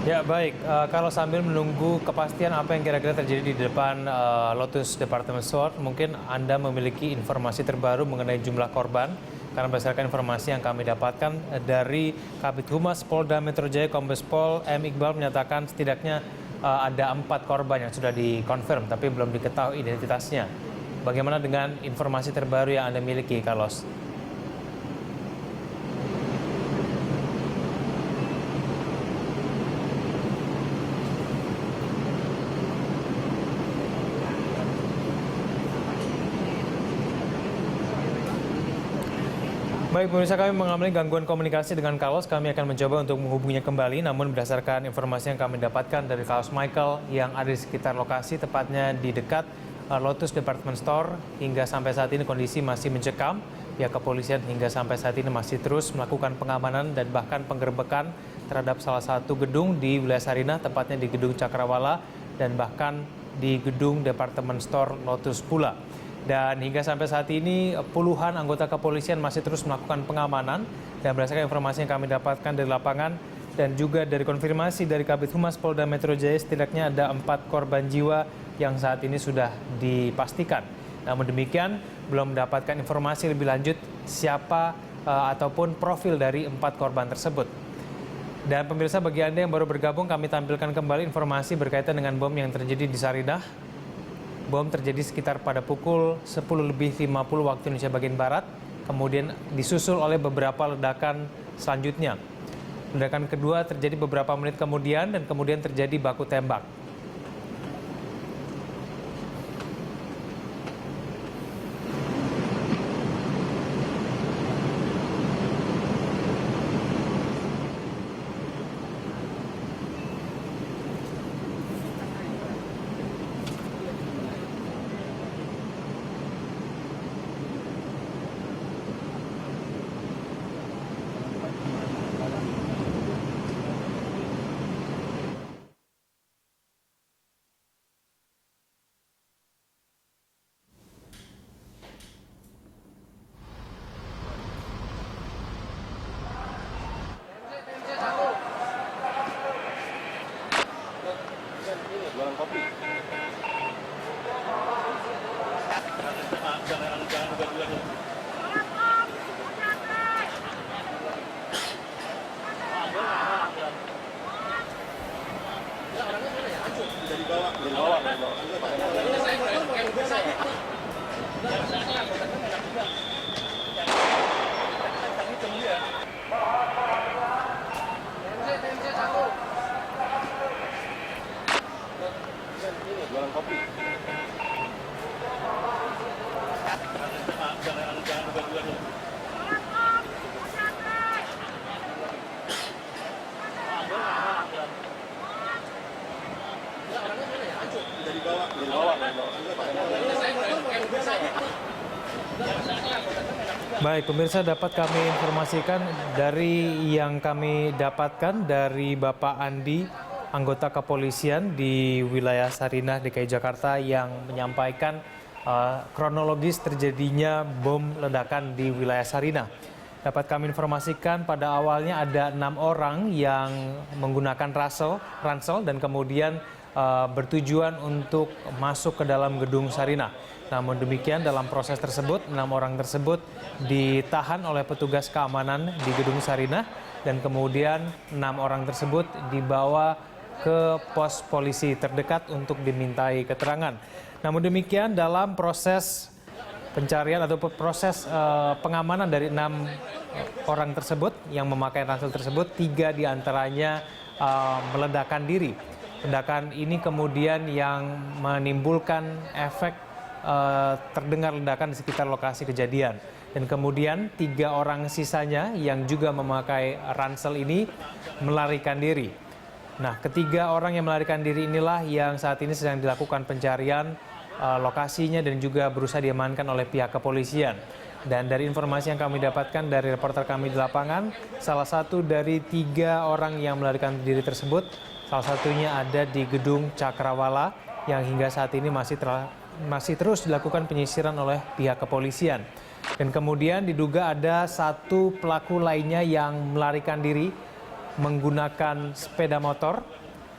Ya baik, kalau sambil menunggu kepastian apa yang kira-kira terjadi di depan Lotus Department Store, mungkin Anda memiliki informasi terbaru mengenai jumlah korban. Karena berdasarkan informasi yang kami dapatkan dari Kabid Humas Polda Metro Jaya, Kombes Pol M. Iqbal menyatakan setidaknya ada 4 korban yang sudah dikonfirm, tapi belum diketahui identitasnya. Bagaimana dengan informasi terbaru yang Anda miliki, Carlos? Baik, pemirsa, kami mengalami gangguan komunikasi dengan Carlos. Kami akan mencoba untuk menghubunginya kembali, namun berdasarkan informasi yang kami dapatkan dari Carlos Michael yang ada di sekitar lokasi, tepatnya di dekat Lotus Department Store, hingga sampai saat ini kondisi masih mencekam. Pihak kepolisian hingga sampai saat ini masih terus melakukan pengamanan dan bahkan penggerbekan terhadap salah satu gedung di wilayah Sarinah, tepatnya di Gedung Cakrawala dan bahkan di Gedung Department Store Lotus pula. Dan hingga sampai saat ini puluhan anggota kepolisian masih terus melakukan pengamanan, dan berdasarkan informasi yang kami dapatkan dari lapangan dan juga dari konfirmasi dari Kabid Humas Polda Metro Jaya, setidaknya ada 4 korban jiwa yang saat ini sudah dipastikan. Namun demikian belum mendapatkan informasi lebih lanjut siapa ataupun profil dari 4 korban tersebut. Dan pemirsa, bagi Anda yang baru bergabung, kami tampilkan kembali informasi berkaitan dengan bom yang terjadi di Sarinah. Bom terjadi sekitar pada pukul 10.50 waktu Indonesia bagian Barat, kemudian disusul oleh beberapa ledakan selanjutnya. Ledakan kedua terjadi beberapa menit kemudian dan kemudian terjadi baku tembak. Jualan kopi. Jangan buka-buka. Dari bawah. Jualan kopi. Jangan buka-buka. Dari bawah. Baik, pemirsa, dapat kami informasikan dari yang kami dapatkan dari Bapak Andi, anggota kepolisian di wilayah Sarinah, DKI Jakarta, yang menyampaikan kronologis terjadinya bom ledakan di wilayah Sarinah. Dapat kami informasikan pada awalnya ada 6 orang yang menggunakan ransel dan kemudian bertujuan untuk masuk ke dalam gedung Sarinah. Namun demikian dalam proses tersebut 6 orang tersebut ditahan oleh petugas keamanan di gedung Sarinah dan kemudian 6 orang tersebut dibawa ke pos polisi terdekat untuk dimintai keterangan. Namun demikian dalam proses pencarian atau proses pengamanan dari 6 orang tersebut yang memakai ransel tersebut, 3 diantaranya meledakkan diri. Ledakan ini kemudian yang menimbulkan efek terdengar ledakan di sekitar lokasi kejadian. Dan kemudian 3 orang sisanya yang juga memakai ransel ini melarikan diri. Nah, ketiga orang yang melarikan diri inilah yang saat ini sedang dilakukan pencarian lokasinya dan juga berusaha diamankan oleh pihak kepolisian. Dan dari informasi yang kami dapatkan dari reporter kami di lapangan, salah satu dari 3 orang yang melarikan diri tersebut, salah satunya ada di Gedung Cakrawala yang hingga saat ini masih terus dilakukan penyisiran oleh pihak kepolisian. Dan kemudian diduga ada 1 pelaku lainnya yang melarikan diri menggunakan sepeda motor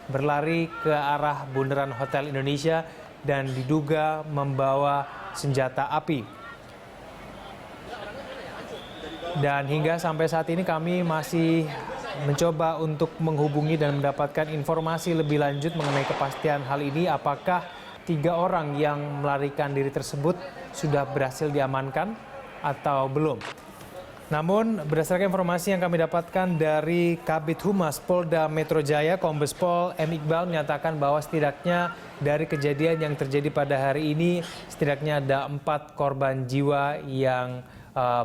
berlari ke arah Bundaran Hotel Indonesia dan diduga membawa senjata api. Dan hingga sampai saat ini kami masih mencoba untuk menghubungi dan mendapatkan informasi lebih lanjut mengenai kepastian hal ini. Apakah 3 orang yang melarikan diri tersebut sudah berhasil diamankan atau belum? Namun berdasarkan informasi yang kami dapatkan dari Kabid Humas Polda Metro Jaya, Kombes Pol M. Iqbal menyatakan bahwa setidaknya dari kejadian yang terjadi pada hari ini, setidaknya ada 4 korban jiwa yang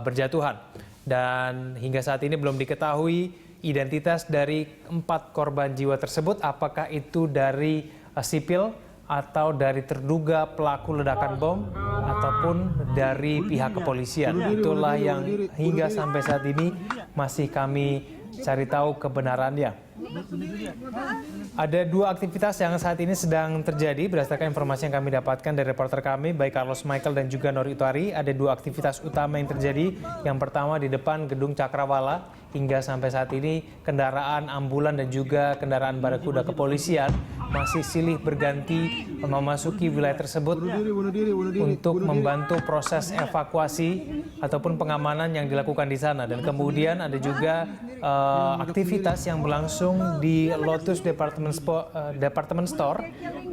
berjatuhan. Dan hingga saat ini belum diketahui identitas dari 4 korban jiwa tersebut, apakah itu dari sipil atau dari terduga pelaku ledakan bom ataupun dari pihak kepolisian. Itulah yang hingga sampai saat ini masih kami cari tahu kebenarannya. Ada 2 aktivitas yang saat ini sedang terjadi berdasarkan informasi yang kami dapatkan dari reporter kami, baik Carlos Michael dan juga Nori Ituari. Ada 2 aktivitas utama yang terjadi. Yang pertama di depan Gedung Cakrawala. Hingga sampai saat ini kendaraan ambulan dan juga kendaraan barakuda kepolisian masih silih berganti memasuki wilayah tersebut untuk membantu proses evakuasi ataupun pengamanan yang dilakukan di sana. Dan kemudian ada juga aktivitas yang berlangsung di Lotus Department Store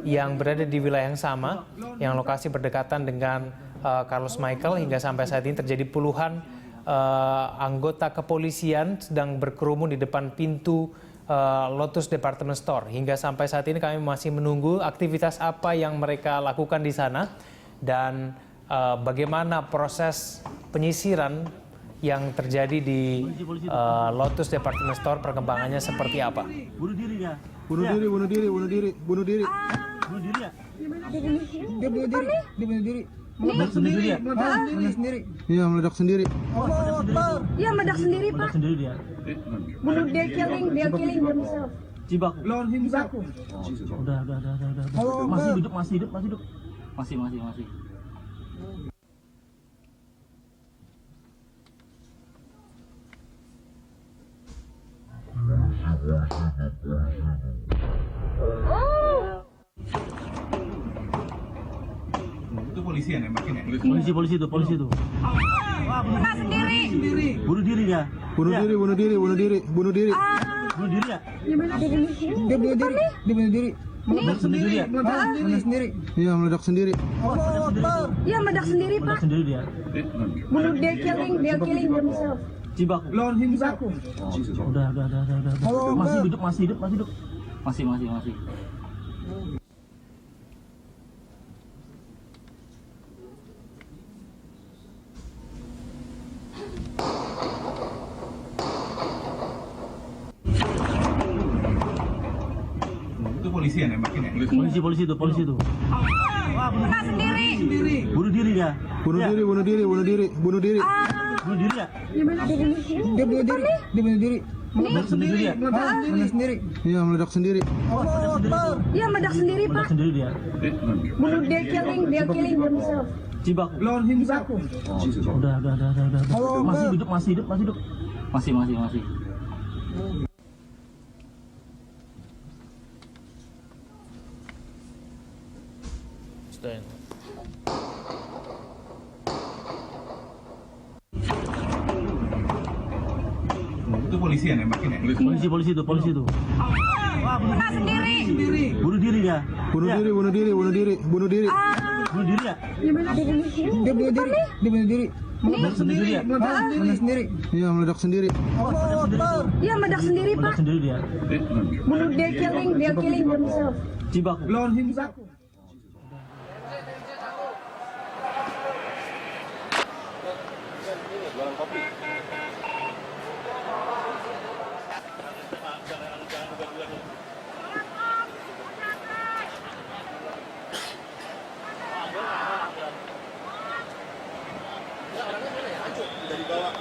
yang berada di wilayah yang sama, yang lokasi berdekatan dengan Carlos Michael. Hingga sampai saat ini terjadi puluhan anggota kepolisian sedang berkerumun di depan pintu Lotus Department Store. Hingga sampai saat ini kami masih menunggu aktivitas apa yang mereka lakukan di sana dan bagaimana proses penyisiran yang terjadi di Lotus Department Store, perkembangannya seperti apa. Bunuh diri ya? Bunuh diri. Dia bunuh diri ya? Dia bunuh diri. Meledak sendiri ya? Iya, meledak sendiri. Iya, meledak sendiri, Pak. Meledak sendiri dia? Bunuh dia killing themselves. Cibaku? Cibaku. Udah. Masih hidup. Masih. Itu polisi yang nembakin ya? Polisi itu. Bunuh sendiri. Bunuh diri ya? Bunuh diri. Bunuh diri ya? Dia bunuh diri. Meledak sendiri ya? Iya, meledak sendiri. Iya, meledak sendiri, Pak. Meledak sendiri dia? Bunuh dia killing themselves. Cibaku? Cibaku. Udah. Masih hidup. Masih. Itu polisi yang nembakin ya? Polisi itu. Bunuh sendiri. Bunuh diri ya? Bunuh diri. Bunuh diri ya? Dia bunuh diri. Meledak sendiri ya? Iya, meledak sendiri. Iya, meledak sendiri, Pak. Meledak sendiri dia? Bunuh dia killing themselves. Cibaku? Cibaku. Udah. Masih hidup. Masih. Itu polisi yang nembakin ya? Polisi itu. Bunuh sendiri. Bunuh diri ya? Bunuh diri. Bunuh diri ya? Dia bunuh diri. Meledak sendiri ya? Iya, meledak sendiri. Iya, meledak sendiri, Pak. Meledak sendiri dia? Bunuh dia killing themselves. Cibaku? Cibaku. Jualan kopi. Dari bawah.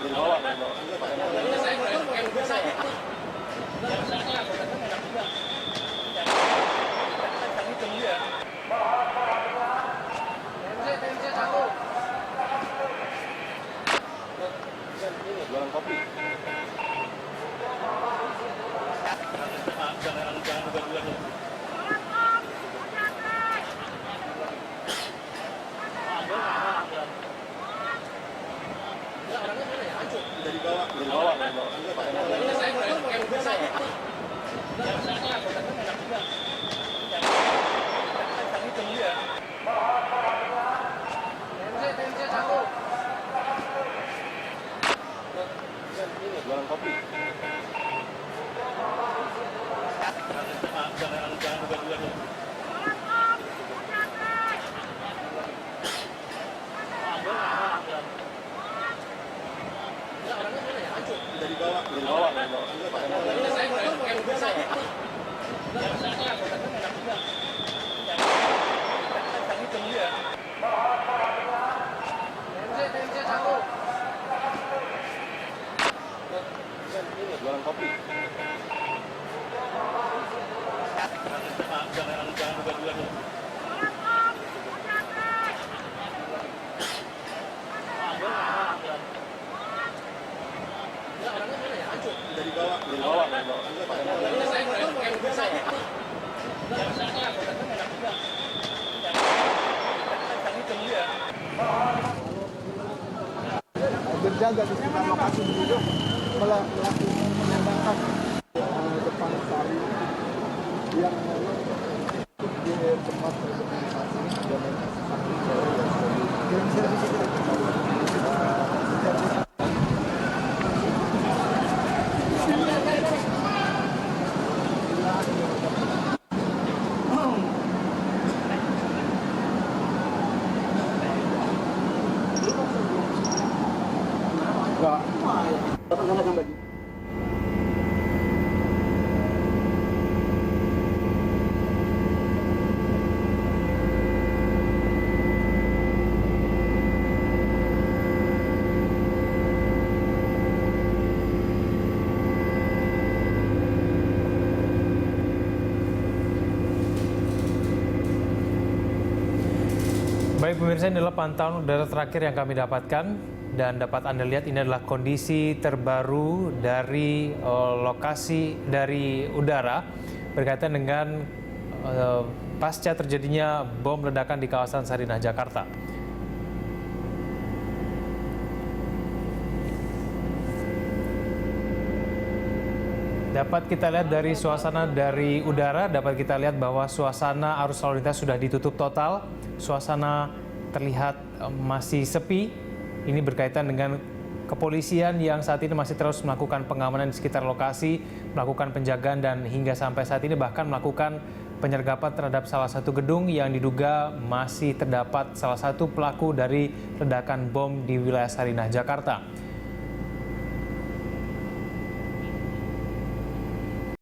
Berjaga di sekitar lokasi begitu melakukan penembakan depan sari yang di tempat organisasi dan Baik pemirsa, ini adalah pantauan udara terakhir yang kami dapatkan dan dapat Anda lihat ini adalah kondisi terbaru dari lokasi dari udara berkaitan dengan pasca terjadinya bom ledakan di kawasan Sarinah, Jakarta. Dapat kita lihat dari suasana dari udara, dapat kita lihat bahwa suasana arus lalu lintas sudah ditutup total. Suasana terlihat masih sepi. Ini berkaitan dengan kepolisian yang saat ini masih terus melakukan pengamanan di sekitar lokasi, melakukan penjagaan dan hingga sampai saat ini bahkan melakukan penyergapan terhadap salah satu gedung yang diduga masih terdapat salah satu pelaku dari ledakan bom di wilayah Sarinah, Jakarta.